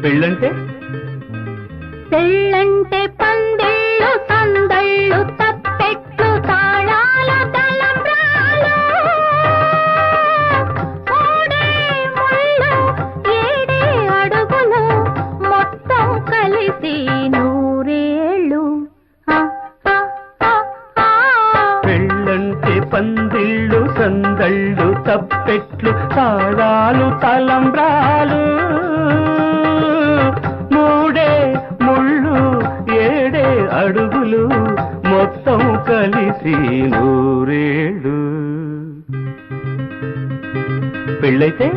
పెళ్ళంటే పెళ్ళంటే పందిళ్ళు సందళ్ళు తప్పెట్లు తాళాల తలంబ్రాలు మూడే ముళ్ళు ఏడే అడుగులు మొత్తం కలిసి నూరేళ్ళు. పెళ్ళంటే పందిళ్ళు సందళ్ళు తప్పెట్లు తాళాలు తలంబ్రాలు మూడే ముళ్ళు ఏడే అడుగులు మొత్తం కలిసి నూరేళ్ళు. పెళ్ళైతే